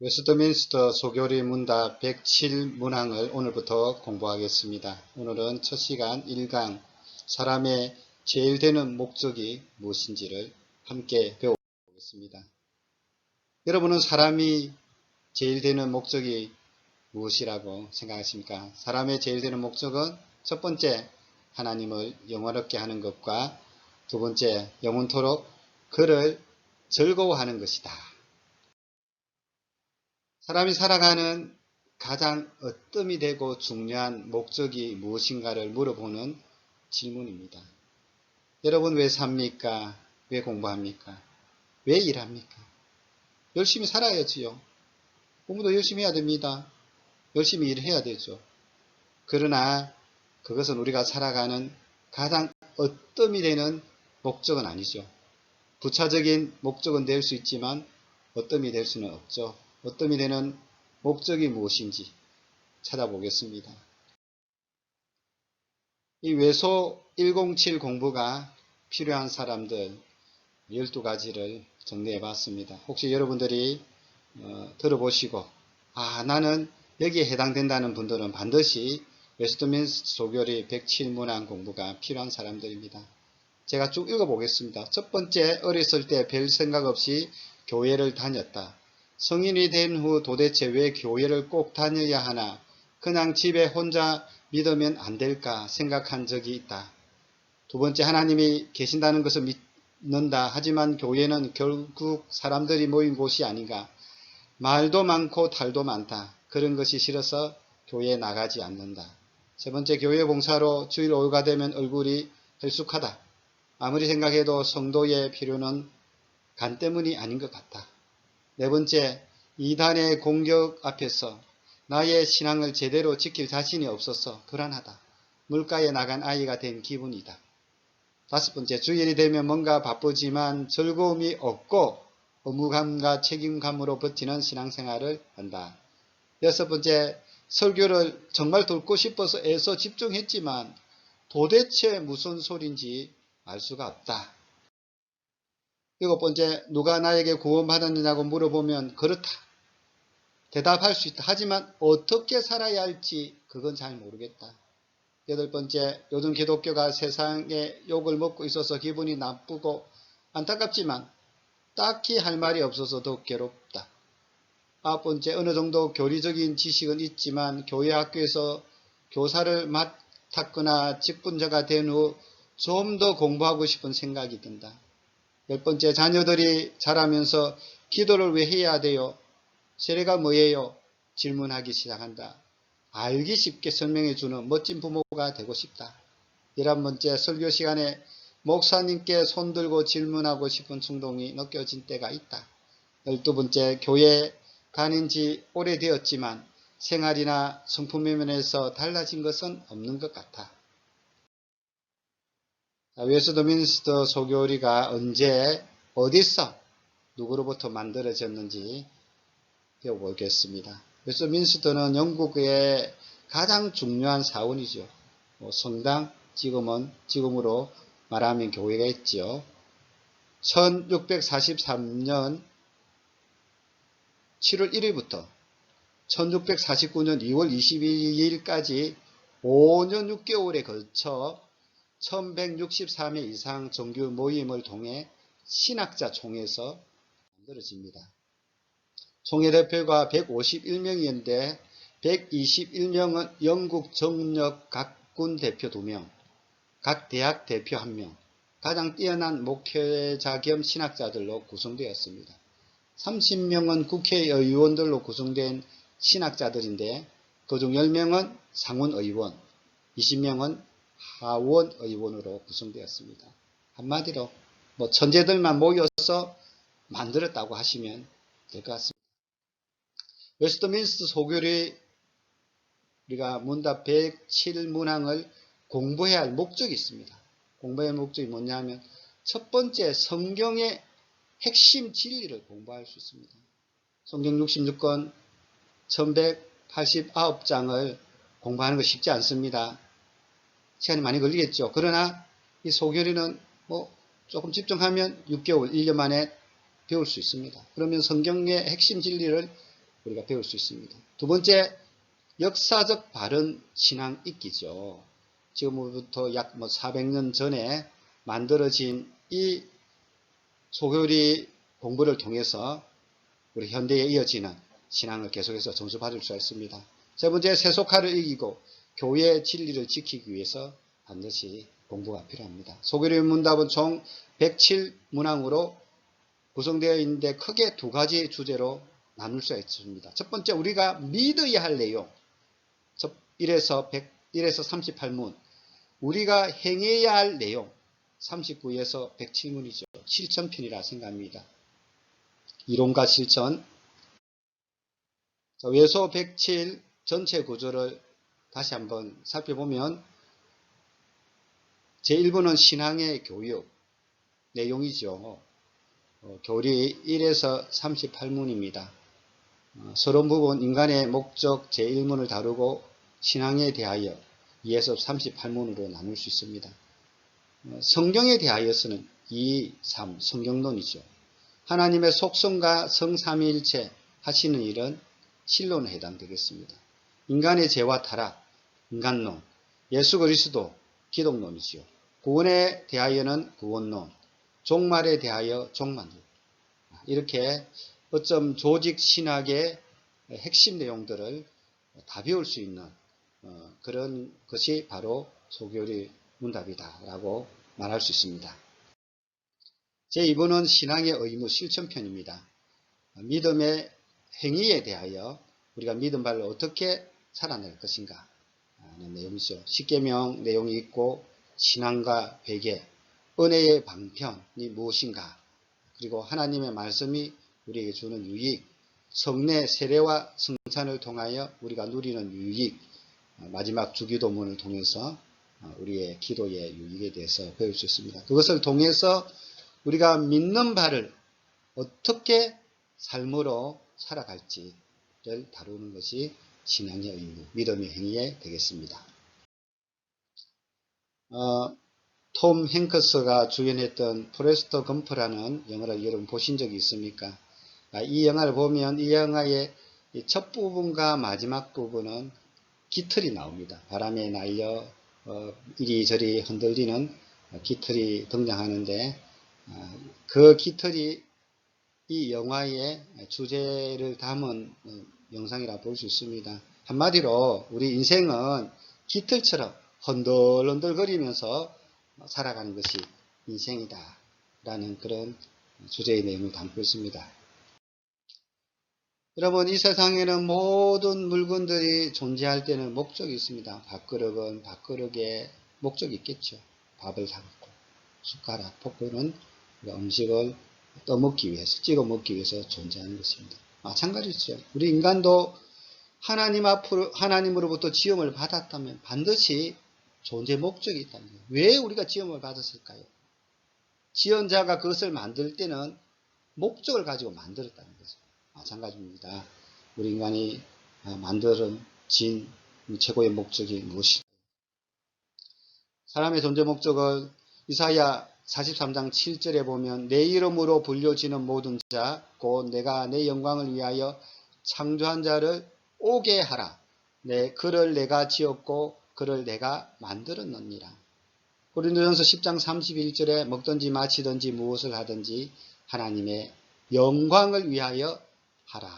웨스트민스터 소교리 문답 107문항을 오늘부터 공부하겠습니다. 오늘은 첫 시간 1강 사람의 제일 되는 목적이 무엇인지를 함께 배워보겠습니다. 여러분은 사람이 제일 되는 목적이 무엇이라고 생각하십니까? 사람의 제일 되는 목적은 첫 번째, 하나님을 영원롭게 하는 것과 두 번째, 영원토록 그를 즐거워하는 것이다. 사람이 살아가는 가장 어뜸이 되고 중요한 목적이 무엇인가를 물어보는 질문입니다. 여러분 왜 삽니까? 왜 공부합니까? 왜 일합니까? 열심히 살아야지요. 공부도 열심히 해야 됩니다. 열심히 일해야 되죠. 그러나 그것은 우리가 살아가는 가장 어뜸이 되는 목적은 아니죠. 부차적인 목적은 될 수 있지만 어뜸이 될 수는 없죠. 어뜸이 되는 목적이 무엇인지 찾아보겠습니다. 이 외소 107 공부가 필요한 사람들 12가지를 정리해 봤습니다. 혹시 여러분들이 들어보시고 나는 여기에 해당된다는 분들은 반드시 웨스트민스터 소교리 107문항 공부가 필요한 사람들입니다. 제가 쭉 읽어보겠습니다. 첫 번째, 어렸을 때 별 생각 없이 교회를 다녔다. 성인이 된 후 도대체 왜 교회를 꼭 다녀야 하나? 그냥 집에 혼자 믿으면 안 될까 생각한 적이 있다. 두 번째, 하나님이 계신다는 것을 믿는다. 하지만 교회는 결국 사람들이 모인 곳이 아닌가. 말도 많고 탈도 많다. 그런 것이 싫어서 교회에 나가지 않는다. 세 번째, 교회 봉사로 주일 오후가 되면 얼굴이 her숙하다. 아무리 생각해도 성도의 필요는 간 때문이 아닌 것 같다. 네 번째, 이단의 공격 앞에서 나의 신앙을 제대로 지킬 자신이 없어서 불안하다. 물가에 나간 아이가 된 기분이다. 다섯 번째, 주일이 되면 뭔가 바쁘지만 즐거움이 없고 의무감과 책임감으로 버티는 신앙생활을 한다. 여섯 번째, 설교를 정말 듣고 싶어서 애써 집중했지만 도대체 무슨 소린지 알 수가 없다. 일곱 번째, 누가 나에게 구원받았느냐고 물어보면 그렇다. 대답할 수 있다. 하지만 어떻게 살아야 할지 그건 잘 모르겠다. 여덟 번째, 요즘 기독교가 세상에 욕을 먹고 있어서 기분이 나쁘고 안타깝지만 딱히 할 말이 없어서 더 괴롭다. 아홉 번째, 어느 정도 교리적인 지식은 있지만 교회 학교에서 교사를 맡았거나 직분자가 된 후 좀 더 공부하고 싶은 생각이 든다. 열 번째, 자녀들이 자라면서 기도를 왜 해야 돼요? 세례가 뭐예요? 질문하기 시작한다. 알기 쉽게 설명해주는 멋진 부모가 되고 싶다. 11번째, 설교 시간에 목사님께 손들고 질문하고 싶은 충동이 느껴진 때가 있다. 12번째, 교회 다닌 지 오래되었지만 생활이나 성품의 면에서 달라진 것은 없는 것 같아. 웨스트민스터 소교리가 언제 어디서 누구로부터 만들어졌는지 배워보겠습니다. 웨스트민스터는 영국의 가장 중요한 사원이죠. 성당, 지금으로 말하면 교회가 있죠. 1643년 7월 1일부터 1649년 2월 22일까지 5년 6개월에 걸쳐 1163회 이상 정규 모임을 통해 신학자 총회에서 만들어집니다. 총회 대표가 151명이었는데 121명은 영국 정력 각군 대표 2명, 각 대학 대표 1명, 가장 뛰어난 목회자 겸 신학자들로 구성되었습니다. 30명은 국회의원들로 구성된 신학자들인데 그중 10명은 상원의원, 20명은 하원의원으로 구성되었습니다. 한마디로 천재들만 모여서 만들었다고 하시면 될 것 같습니다. 웨스트민스터 소교리 우리가 문답 107문항을 공부해야 할 목적이 있습니다. 공부해야 할 목적이 뭐냐면 첫 번째, 성경의 핵심 진리를 공부할 수 있습니다. 성경 66권 1189장을 공부하는 거 쉽지 않습니다. 시간이 많이 걸리겠죠. 그러나 이 소교리는 조금 집중하면 6개월, 1년 만에 배울 수 있습니다. 그러면 성경의 핵심 진리를 우리가 배울 수 있습니다. 두 번째, 역사적 바른 신앙 있기죠. 지금부터 약 400년 전에 만들어진 이 소교리 공부를 통해서 우리 현대에 이어지는 신앙을 계속해서 점수받을 수가 있습니다. 세 번째, 세속화를 이기고 교회의 진리를 지키기 위해서 반드시 공부가 필요합니다. 소교리 문답은 총 107문항으로 구성되어 있는데 크게 두 가지 주제로 나눌 수가 있습니다. 첫 번째, 우리가 믿어야 할 내용 1에서 38문, 우리가 행해야 할 내용 39에서 107문이죠. 실천편이라 생각합니다. 이론과 실천. 외소 107 전체 구조를 다시 한번 살펴보면 제1부는 신앙의 교육 내용이죠. 교리 1에서 38문입니다. 서론 부분 인간의 목적 제1문을 다루고 신앙에 대하여 2에서 38문으로 나눌 수 있습니다. 성경에 대하여서는 2, 3 성경론이죠. 하나님의 속성과 성삼위일체 하시는 일은 신론에 해당되겠습니다. 인간의 죄와 타락, 인간론, 예수 그리스도, 기독론이죠. 구원에 대하여는 구원론, 종말에 대하여 종말론. 이렇게 어쩜 조직 신학의 핵심 내용들을 다 배울 수 있는 그런 것이 바로 소교리 문답이다라고 말할 수 있습니다. 제2부는 신앙의 의무 실천편입니다. 믿음의 행위에 대하여 우리가 믿음 바를 어떻게 살아낼 것인가 하는 내용이죠. 십계명 내용이 있고 신앙과 회개, 은혜의 방편이 무엇인가, 그리고 하나님의 말씀이 우리에게 주는 유익, 성례, 세례와 성찬을 통하여 우리가 누리는 유익, 마지막 주기도문을 통해서 우리의 기도의 유익에 대해서 배울 수 있습니다. 그것을 통해서 우리가 믿는 바를 어떻게 삶으로 살아갈지를 다루는 것이 신앙의 의무, 믿음의 행위에 되겠습니다. 톰 행크스가 주연했던 포레스트 검프라는 영화를 여러분 보신 적이 있습니까? 이 영화를 보면 이 영화의 첫 부분과 마지막 부분은 깃털이 나옵니다. 바람에 날려 이리저리 흔들리는 깃털이 등장하는데 그 깃털이 이 영화의 주제를 담은 영상이라 볼 수 있습니다. 한마디로 우리 인생은 깃털처럼 흔들흔들거리면서 살아가는 것이 인생이다 라는 그런 주제의 내용을 담고 있습니다. 여러분, 이 세상에는 모든 물건들이 존재할 때는 목적이 있습니다. 밥그릇은 밥그릇에 목적이 있겠죠. 밥을 담고 숟가락, 포크는 음식을 떠먹기 위해서, 찍어 먹기 위해서 존재하는 것입니다. 마찬가지죠. 우리 인간도 하나님으로부터 지음을 받았다면 반드시 존재 목적이 있다는 거예요. 왜 우리가 지음을 받았을까요? 지은자가 그것을 만들 때는 목적을 가지고 만들었다는 거죠. 마찬가지입니다. 우리 인간이 만들어진 최고의 목적이 무엇일까요? 사람의 존재 목적을 이사야 43장 7절에 보면 내 이름으로 불려지는 모든 자 곧 내가 내 영광을 위하여 창조한 자를 오게 하라. 그를 내가 지었고 그를 내가 만들었느니라. 고린도전서 10장 31절에 먹든지 마시든지 무엇을 하든지 하나님의 영광을 위하여 하라.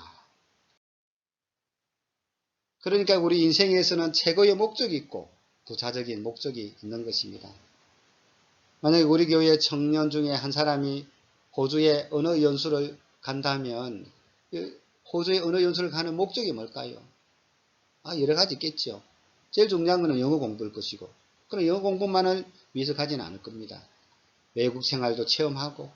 그러니까 우리 인생에서는 최고의 목적이 있고 부차적인 목적이 있는 것입니다. 만약에 우리 교회 청년 중에 한 사람이 호주에 언어 연수를 간다면 호주에 언어 연수를 가는 목적이 뭘까요? 여러 가지 있겠죠. 제일 중요한 것은 영어 공부일 것이고, 그럼 영어 공부만을 위해서 가지는 않을 겁니다. 외국 생활도 체험하고,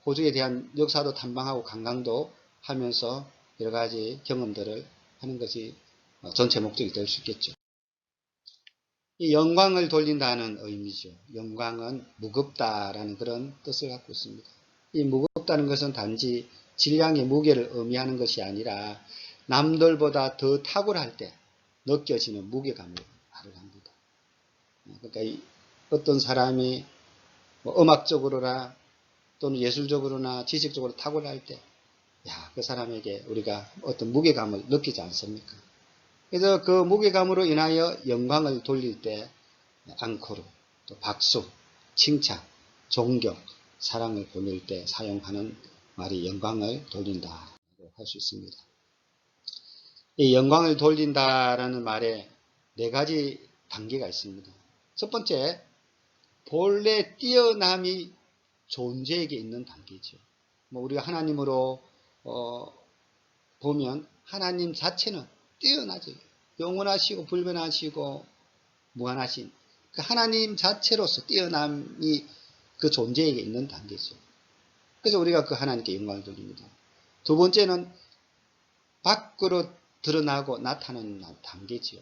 호주에 대한 역사도 탐방하고 관광도 하면서 여러 가지 경험들을 하는 것이 전체 목적이 될 수 있겠죠. 이 영광을 돌린다는 의미죠. 영광은 무겁다라는 그런 뜻을 갖고 있습니다. 이 무겁다는 것은 단지 질량의 무게를 의미하는 것이 아니라 남들보다 더 탁월할 때 느껴지는 무게감을 말을 합니다. 그러니까 어떤 사람이 음악적으로나 또는 예술적으로나 지식적으로 탁월할 때, 그 사람에게 우리가 어떤 무게감을 느끼지 않습니까? 그래서 그 무게감으로 인하여 영광을 돌릴 때 앙코르, 또 박수, 칭찬, 존경, 사랑을 보낼 때 사용하는 말이 영광을 돌린다고 할 수 있습니다. 이 영광을 돌린다라는 말에 네 가지 단계가 있습니다. 첫 번째, 본래 뛰어남이 존재에게 있는 단계죠. 뭐 우리가 하나님으로 보면 하나님 자체는 뛰어나죠. 영원하시고 불변하시고 무한하신 그 하나님 자체로서 뛰어남이 그 존재에게 있는 단계죠. 그래서 우리가 그 하나님께 영광을 돌립니다. 두 번째는 밖으로 드러나고 나타나는 단계지요.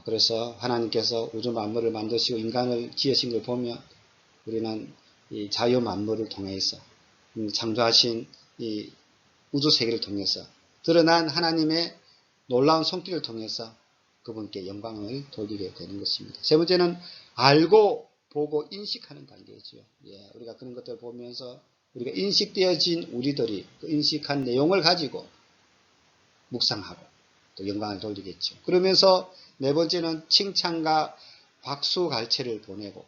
그래서 하나님께서 우주 만물을 만드시고 인간을 지으신 걸 보면 우리는 이 자유 만물을 통해서 창조하신 이 우주 세계를 통해서 드러난 하나님의 놀라운 손길을 통해서 그분께 영광을 돌리게 되는 것입니다. 세 번째는 알고 보고 인식하는 단계죠. 우리가 그런 것들을 보면서 우리가 인식되어진 우리들이 그 인식한 내용을 가지고 묵상하고 또 영광을 돌리겠죠. 그러면서 네 번째는 칭찬과 박수 갈채를 보내고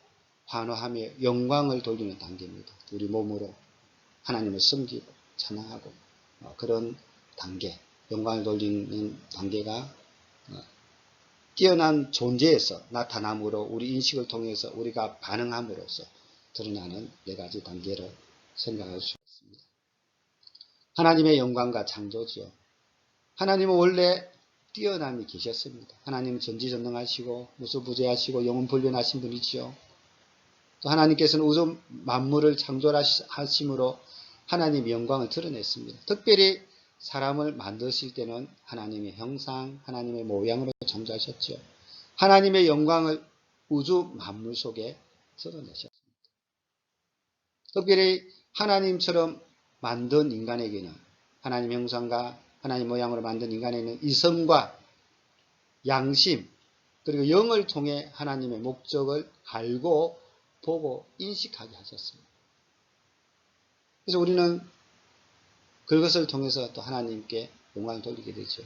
환호하며 영광을 돌리는 단계입니다. 우리 몸으로 하나님을 섬기고 찬양하고 그런 단계, 영광을 돌리는 단계가 뛰어난 존재에서 나타남으로 우리 인식을 통해서 우리가 반응함으로써 드러나는 네 가지 단계를 생각할 수 있습니다. 하나님의 영광과 창조죠. 하나님은 원래 뛰어남이 계셨습니다. 하나님은 전지전능하시고 무소부재하시고 영원불변하신 분이지요. 또 하나님께서는 우주 만물을 창조하심으로 하나님의 영광을 드러냈습니다. 특별히 사람을 만드실 때는 하나님의 형상, 하나님의 모양으로 창조하셨죠. 하나님의 영광을 우주 만물 속에 드러내셨습니다. 특별히 하나님처럼 만든 인간에게는 하나님 형상과 하나님 모양으로 만든 인간에게는 이성과 양심 그리고 영을 통해 하나님의 목적을 알고 보고 인식하게 하셨습니다. 그래서 우리는 그것을 통해서 또 하나님께 영광을 돌리게 되죠.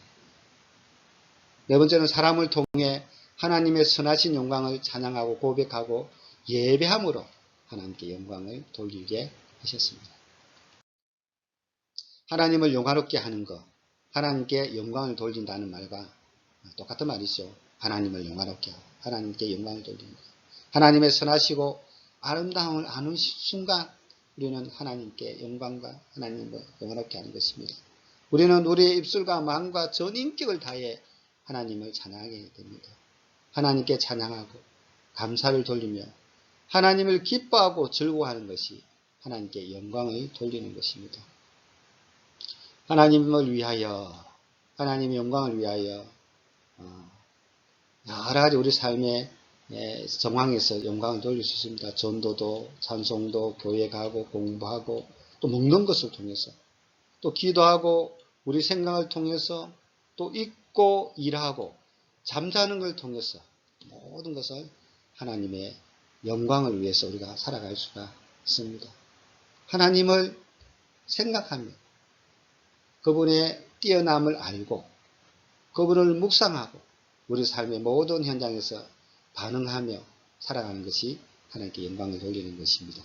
네 번째는 사람을 통해 하나님의 선하신 영광을 찬양하고 고백하고 예배함으로 하나님께 영광을 돌리게 하셨습니다. 하나님을 영화롭게 하는 것, 하나님께 영광을 돌린다는 말과 똑같은 말이죠. 하나님을 영화롭게 하고 하나님께 영광을 돌리는 것. 하나님의 선하시고 아름다움을 아는 순간 우리는 하나님께 영광과 하나님을 영화롭게 하는 것입니다. 우리는 우리의 입술과 마음과 전 인격을 다해 하나님을 찬양하게 됩니다. 하나님께 찬양하고 감사를 돌리며 하나님을 기뻐하고 즐거워하는 것이 하나님께 영광을 돌리는 것입니다. 하나님을 위하여 하나님의 영광을 위하여 여러 가지 우리 삶의 정황에서 영광을 돌릴 수 있습니다. 전도도 찬송도 교회 가고 공부하고 또 먹는 것을 통해서 또 기도하고 우리 생각을 통해서 또 읽고 일하고 잠자는 걸 통해서 모든 것을 하나님의 영광을 위해서 우리가 살아갈 수가 있습니다. 하나님을 생각하며 그분의 뛰어남을 알고 그분을 묵상하고 우리 삶의 모든 현장에서 반응하며 살아가는 것이 하나님께 영광을 돌리는 것입니다.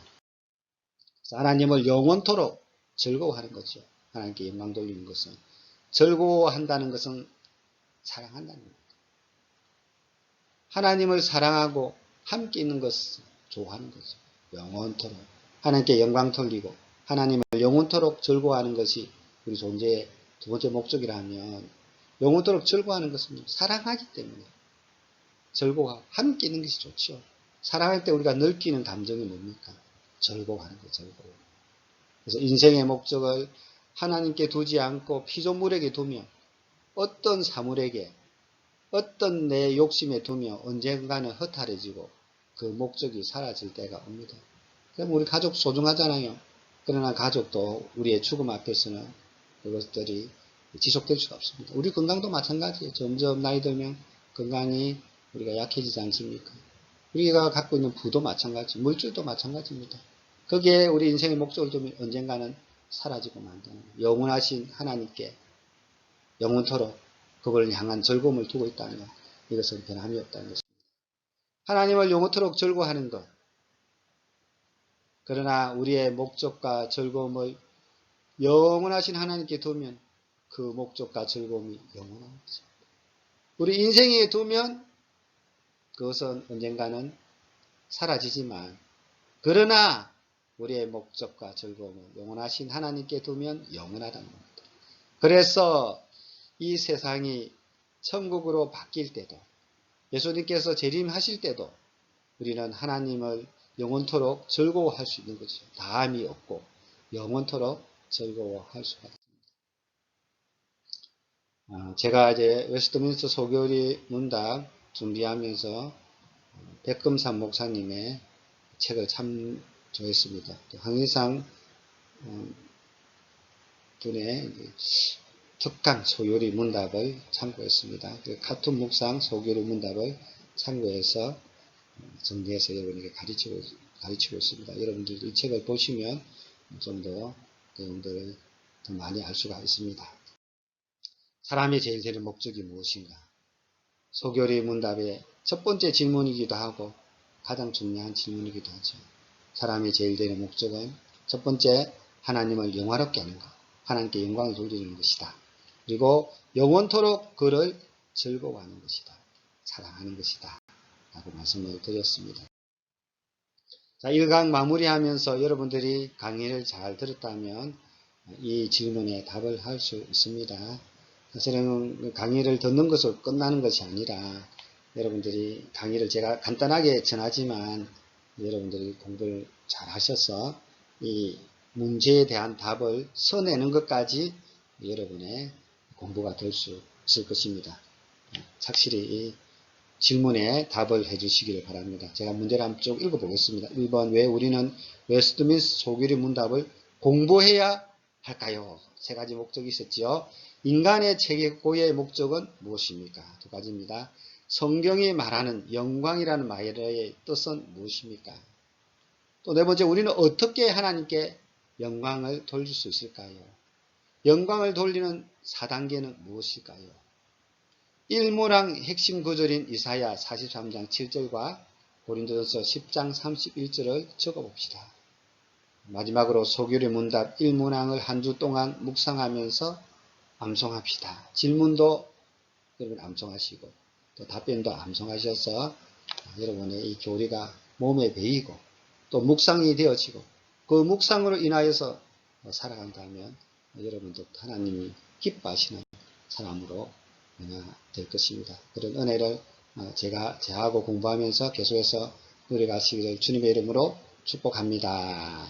하나님을 영원토록 즐거워하는 거죠. 하나님께 영광 돌리는 것은 즐거워한다는 것은 사랑한다는 겁니다. 하나님을 사랑하고 함께 있는 것을 좋아하는 거죠. 영원토록 하나님께 영광 돌리고 하나님을 영원토록 즐거워하는 것이 우리 존재의 두 번째 목적이라면 영원토록 즐거워하는 것은 사랑하기 때문에 즐거워하고 함께 있는 것이 좋죠. 사랑할 때 우리가 느끼는 감정이 뭡니까? 즐거워하는 거예요. 즐거워. 그래서 인생의 목적을 하나님께 두지 않고 피조물에게 두며 어떤 사물에게 어떤 내 욕심에 두며 언젠가는 허탈해지고 그 목적이 사라질 때가 옵니다. 그럼 우리 가족 소중하잖아요. 그러나 가족도 우리의 죽음 앞에서는 그것들이 지속될 수가 없습니다. 우리 건강도 마찬가지예요. 점점 나이 들면 건강이 우리가 약해지지 않습니까? 우리가 갖고 있는 부도 마찬가지, 물질도 마찬가지입니다. 거기에 우리 인생의 목적을 두면 언젠가는 사라지고 만드는 거예요. 영원하신 하나님께 영원토록 그걸 향한 즐거움을 두고 있다면 이것은 변함이 없다는 것입니다. 하나님을 영원토록 즐거워하는 것. 그러나 우리의 목적과 즐거움을 영원하신 하나님께 두면 그 목적과 즐거움이 영원한 것입니다. 우리 인생에 두면 그것은 언젠가는 사라지지만 그러나 우리의 목적과 즐거움을 영원하신 하나님께 두면 영원하다는 겁니다. 그래서 이 세상이 천국으로 바뀔 때도 예수님께서 재림하실 때도 우리는 하나님을 영원토록 즐거워할 수 있는 거죠. 다함이 없고 영원토록 즐거워할 수가 있습니다. 제가 이제 웨스트민스터 소교리 문답 준비하면서 백금산 목사님의 책을 참조했습니다. 또 항해상 분의 특강 소요리 문답을 참고했습니다. 카툰 묵상 소교리 문답을 참고해서 정리해서 여러분에게 가르치고 있습니다. 여러분들도 이 책을 보시면 좀 더 내용들을 더 많이 알 수가 있습니다. 사람이 제일 되는 목적이 무엇인가? 소교리 문답의 첫 번째 질문이기도 하고 가장 중요한 질문이기도 하죠. 사람이 제일 되는 목적은 첫 번째 하나님을 영화롭게 하는 것, 하나님께 영광을 돌리는 것이다. 그리고 영원토록 그를 즐거워하는 것이다. 사랑하는 것이다. 라고 말씀을 드렸습니다. 자, 1강 마무리하면서 여러분들이 강의를 잘 들었다면 이 질문에 답을 할 수 있습니다. 사실은 강의를 듣는 것으로 끝나는 것이 아니라 여러분들이 강의를 제가 간단하게 전하지만 여러분들이 공부를 잘 하셔서 이 문제에 대한 답을 써내는 것까지 여러분의 공부가 될 수 있을 것입니다. 착실히 이 질문에 답을 해주시기를 바랍니다. 제가 문제를 한번 쭉 읽어보겠습니다. 1번, 왜 우리는 웨스트민스터 소교리 문답을 공부해야 할까요? 세 가지 목적이 있었지요. 인간의 최고의 목적은 무엇입니까? 두 가지입니다. 성경이 말하는 영광이라는 말의 뜻은 무엇입니까? 또 네 번째, 우리는 어떻게 하나님께 영광을 돌릴 수 있을까요? 영광을 돌리는 4단계는 무엇일까요? 일문항 핵심 구절인 이사야 43장 7절과 고린도전서 10장 31절을 적어봅시다. 마지막으로 소교리 문답 1문항을 한 주 동안 묵상하면서 암송합시다. 질문도 여러분 암송하시고 또 답변도 암송하셔서 여러분의 이 교리가 몸에 배이고 또 묵상이 되어지고 그 묵상으로 인하여서 살아간다면 여러분도 하나님이 기뻐하시는 사람으로 될 것입니다. 그런 은혜를 제가 제하고 공부하면서 계속해서 누려가시기를 주님의 이름으로 축복합니다.